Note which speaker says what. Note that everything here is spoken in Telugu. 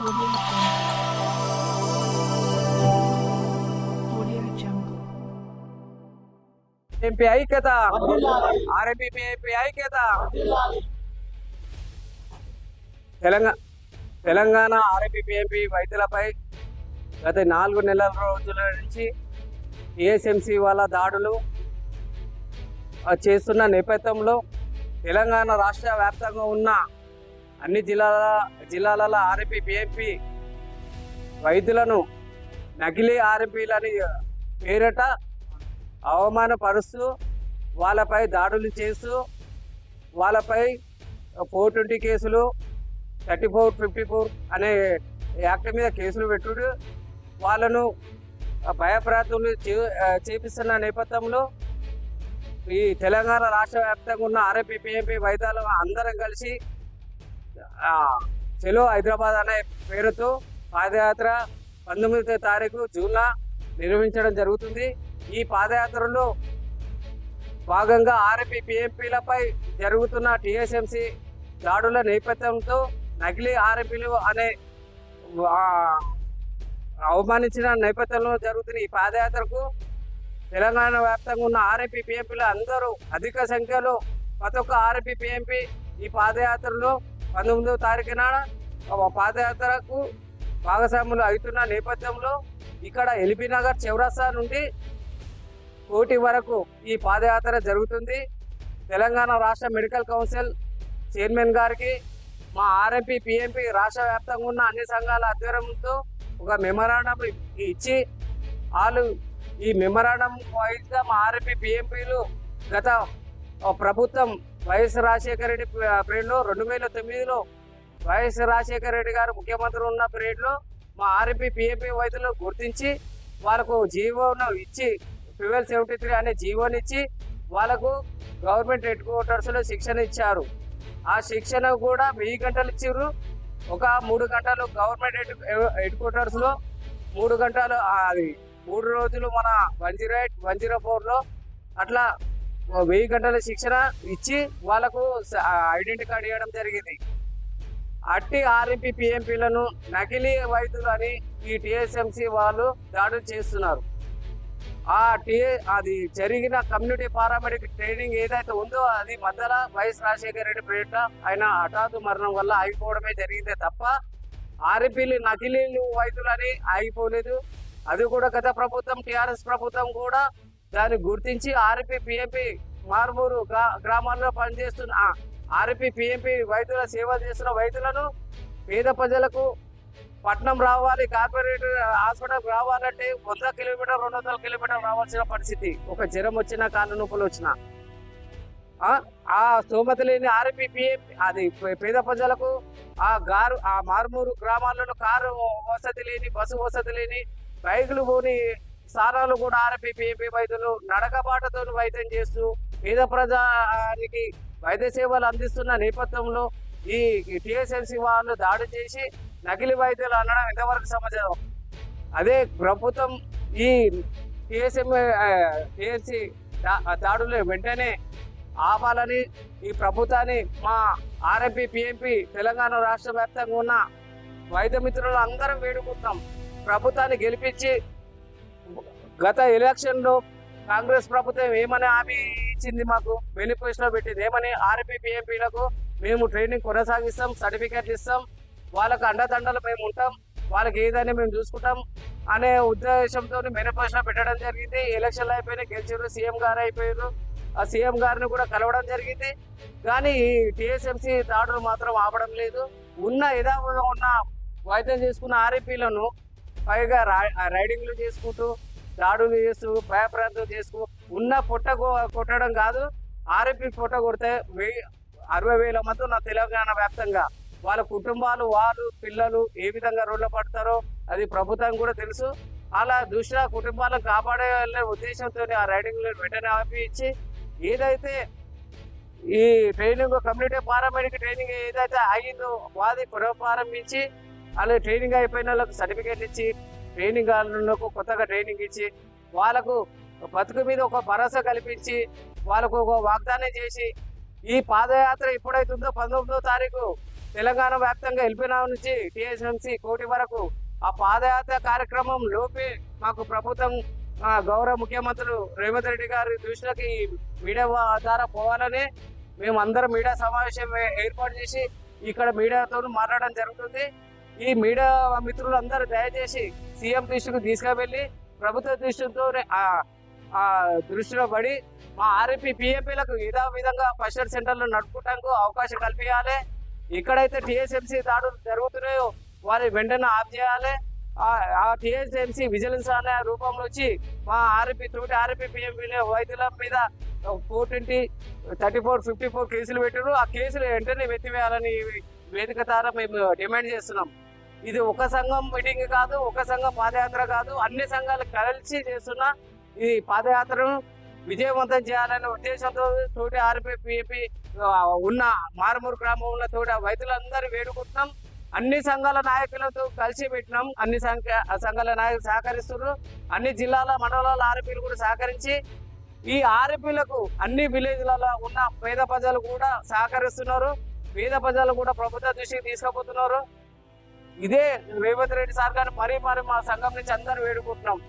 Speaker 1: Audio Jungle.
Speaker 2: ఎంపీ ఐక్యత, ఆర్ఎంపీ ఐక్యత. తెలంగాణ ఆర్ఎంపీ వైద్యులపై గత 4 నెలల రోజుల నుంచి టీఎస్ఎంసీ వాళ్ళ దాడులు చేస్తున్న నేపథ్యంలో తెలంగాణ రాష్ట్ర వ్యాప్తంగా ఉన్న అన్ని జిల్లాల ఆర్ఎంపీ వైద్యులను నకిలీ ఆర్ఎంపీలని పేరట అవమానపరుస్తూ వాళ్ళపై దాడులు చేస్తూ వాళ్ళపై 420 కేసులు 3454 అనే యాక్ట్ మీద కేసులు పెట్టుడు వాళ్ళను భయప్రాంతులు చేపిస్తున్న నేపథ్యంలో ఈ తెలంగాణ రాష్ట్ర వ్యాప్తంగా ఉన్న ఆర్ఎంపీ వైద్యులు అందరం కలిసి చలో హైదరాబాద్ అనే పేరుతో పాదయాత్ర 19వ తారీఖు జూన్ల నిర్వహించడం జరుగుతుంది. ఈ పాదయాత్రలో భాగంగా ఆర్ఎంపీలపై జరుగుతున్న టీఎస్ఎంసీ దాడుల నేపథ్యంతో నకిలీ ఆర్ఎంపీలు అనే అవమానించిన నేపథ్యంలో జరుగుతున్న ఈ పాదయాత్రకు తెలంగాణ వ్యాప్తంగా ఉన్న ఆర్ఎంపీలు అందరూ అధిక సంఖ్యలో ప్రతి ఒక్క ఆర్ఎంపీ ఈ పాదయాత్రలో 19వ తారీఖు నాడు పాదయాత్రకు భాగస్వాములు అవుతున్న నేపథ్యంలో ఇక్కడ ఎల్బీ నగర్ చౌరస్తా నుండి కోటి వరకు ఈ పాదయాత్ర జరుగుతుంది. తెలంగాణ రాష్ట్ర మెడికల్ కౌన్సిల్ చైర్మన్ గారికి మా ఆర్ఎంపీ రాష్ట్ర వ్యాప్తంగా ఉన్న అన్ని సంఘాల ఆధ్వర్యంతో ఒక మెమరాండం ఇచ్చి వాళ్ళు ఈ మెమరాండం వైజ్గా మా ఆర్ఎంపీలు గత ప్రభుత్వం వైఎస్ రాజశేఖర రెడ్డి పీరియడ్లో 2009లో వైఎస్ రాజశేఖర రెడ్డి గారు ముఖ్యమంత్రి ఉన్న పీరియడ్లో మా ఆర్ఎంపీ వైద్యులు గుర్తించి వాళ్ళకు జీవోను ఇచ్చి 1273 అనే జీవోని ఇచ్చి వాళ్ళకు గవర్నమెంట్ హెడ్ క్వార్టర్స్లో శిక్షణ ఇచ్చారు. ఆ శిక్షణ కూడా 1000 గంటలు ఇచ్చారు. ఒక 3 గంటలు గవర్నమెంట్ హెడ్ క్వార్టర్స్లో 3 గంటలు అది 3 రోజులు మన 108 104లో అట్లా 1000 గంటల శిక్షణ ఇచ్చి వాళ్ళకు ఐడెంటిటీ కార్డు ఇవ్వడం జరిగింది. అట్టి ఆర్ఎంపీలను నకిలీ వైద్యులని ఈ టీఎస్ఎంసీ వాళ్ళు దాడులు చేస్తున్నారు. అది జరిగిన కమ్యూనిటీ పారామెడిక్ ట్రైనింగ్ ఏదైతే ఉందో అది మధ్యలో వైఎస్ రాజశేఖర రెడ్డి పీరియడ్ ఆయన హఠాత్తు మరణం వల్ల ఆగిపోవడమే జరిగిందే తప్ప ఆర్ఎంపీలు నకిలీ వైద్యులని ఆగిపోలేదు. అది కూడా గత ప్రభుత్వం టీఆర్ఎస్ ప్రభుత్వం కూడా దాన్ని గుర్తించి ఆర్ఎంపీ మారుమూరు గ్రామాల్లో పనిచేస్తున్న ఆర్ఎంపీ వైద్యుల సేవలు చేస్తున్న వైద్యులను పేద ప్రజలకు పట్నం రావాలి, కార్పొరేట్ హాస్పిటల్ రావాలంటే 100 కిలోమీటర్ 200 కిలోమీటర్ రావాల్సిన పరిస్థితి. ఒక జ్వరం వచ్చినా కాళ్ళ నొప్పులు వచ్చినా ఆ స్తోమత లేని ఆర్ఎంపీ అది పేద ప్రజలకు ఆ మారుమూరు గ్రామాలలో కారు వసతి లేని, బస్సు వసతి లేని, బైకులు పోని స్థానాలు కూడా ఆర్ఎంపీ వైద్యులు నడకబాటతో వైద్యం చేస్తూ పేద ప్రజానికి వైద్య సేవలు అందిస్తున్న నేపథ్యంలో ఈ టీఎస్ఎంసీ వాళ్ళు దాడి చేసి నకిలీ వైద్యులు అనడం ఎంతవరకు సమాచారం. అదే ప్రభుత్వం ఈ టీఎస్సీ దాడులు వెంటనే ఆపాలని ఈ ప్రభుత్వాన్ని మా ఆర్ఎంపీ తెలంగాణ రాష్ట్ర వ్యాప్తంగా ఉన్న వైద్య మిత్రులు అందరం వేడుకుంటున్నాం. ప్రభుత్వాన్ని గెలిపించి గత ఎలక్షన్లో కాంగ్రెస్ ప్రభుత్వం ఏమని హామీ ఇచ్చింది, మాకు మేనిఫెస్టోలో పెట్టింది ఏమని, ఆర్ఎంపీలకు మేము ట్రైనింగ్ కొనసాగిస్తాం, సర్టిఫికేట్లు ఇస్తాం, వాళ్ళకు అండదండలు మేము ఉంటాం, వాళ్ళకి ఏదైనా మేము చూసుకుంటాం అనే ఉద్దేశంతో మేనిఫెస్టో పెట్టడం జరిగింది. ఎలక్షన్లు అయిపోయినాయి, గెలిచారు, సీఎం గారు అయిపోయారు. ఆ సీఎం గారిని కూడా కలవడం జరిగింది. కానీ ఈ టీఎస్ఎంసీ దాడులు మాత్రం ఆపడం లేదు. ఉన్న యథావిధిగా ఉన్న వైద్యం చేసుకున్న ఆర్ఎంపీలను పైగా రైడింగ్లు చేసుకుంటూ దాడులు చేస్తూ భయప్రాంతం చేసుకు ఉన్న పొట్ట కొట్టడం కాదు, ఆర్ఎంపీ పొట్ట కొడితే 60,000 మంది ఉన్న తెలంగాణ వ్యాప్తంగా వాళ్ళ కుటుంబాలు, వాళ్ళు పిల్లలు ఏ విధంగా రోడ్ల పడతారో అది ప్రభుత్వం కూడా తెలుసు. అలా దృష్ట్యా కుటుంబాలను కాపాడే ఉద్దేశంతో ఆ రైడింగ్ వెంటనే ఆపించి ఏదైతే ఈ ట్రైనింగ్ కమ్యూనిటీ పారామెడిక్ ట్రైనింగ్ ఏదైతే ఆగిందో వాది పునఃప్రారంభించి అలా ట్రైనింగ్ అయిపోయిన వాళ్ళకు సర్టిఫికేట్ ఇచ్చి ట్రైనింగ్ వాళ్ళకు కొత్తగా ట్రైనింగ్ ఇచ్చి వాళ్ళకు బతుకు మీద ఒక భరోసా కల్పించి వాళ్ళకు ఒక వాగ్దానం చేసి ఈ పాదయాత్ర ఎప్పుడైతుందో 19వ తారీఖు తెలంగాణ వ్యాప్తంగా ఎల్పినా నుంచి టీఎస్ఎంసీ కోటి వరకు ఆ పాదయాత్ర కార్యక్రమం లోపే మాకు ప్రభుత్వం గౌరవ ముఖ్యమంత్రులు రేవంత్ రెడ్డి గారి దృష్టికి మీడియా ద్వారా పోవాలని మేము అందరం మీడియా సమావేశం ఏర్పాటు చేసి ఇక్కడ మీడియాతో మాట్లాడడం జరుగుతుంది. ఈ మీడియా మిత్రులందరూ దయచేసి సీఎం దృష్టికి తీసుకువెళ్ళి ప్రభుత్వ దృష్టితో దృష్టిలో పడి మా ఆర్ఎంపీ పిఎంపీలకు ఏదో విధంగా పల్చర్ సెంటర్లు నడుపుకోవడానికి అవకాశం కల్పించాలి. ఎక్కడైతే టీఎస్ఎంసీ దాడులు జరుగుతున్నాయో వారి వెంటనే ఆఫ్ చేయాలి. ఆ టీఎస్ఎంసీ విజిలెన్స్ అనే రూపంలో వచ్చి మా తోటి ఆర్ఎంపీ పిఎంపీ వైద్యుల మీద 420, 34, 54 కేసులు పెట్టారు. ఆ కేసులు వెంటనే ఎత్తివేయాలని వేదిక ద్వారా మేము డిమాండ్ చేస్తున్నాం. ఇది ఒక సంఘం మీటింగ్ కాదు, ఒక సంఘం పాదయాత్ర కాదు, అన్ని సంఘాలు కలిసి చేస్తున్న ఈ పాదయాత్రను విజయవంతం చేయాలనే ఉద్దేశంతో తోటి ఆర్ఎంపీ పిఎంపీ ఉన్న మారుమూరు గ్రామం ఉన్న తోటి వైద్యులందరూ వేడుకుంటున్నాం. అన్ని సంఘాల నాయకులతో కలిసి పెట్టినాం. అన్ని సంఘాల నాయకులు సహకరిస్తున్నారు. అన్ని జిల్లాల మండలాల ఆర్ఎంపీలు కూడా సహకరించి ఈ ఆర్ఎంపీలకు అన్ని విలేజ్లలో ఉన్న పేద ప్రజలు కూడా సహకరిస్తున్నారు. పేద ప్రజలు కూడా ప్రభుత్వ దృష్టికి తీసుకుపోతున్నారు. ఇదే రేవంత్ రెడ్డి సార్ గారిని మరీ మా సంఘం నుంచి అందరూ వేడుకుంటున్నాం.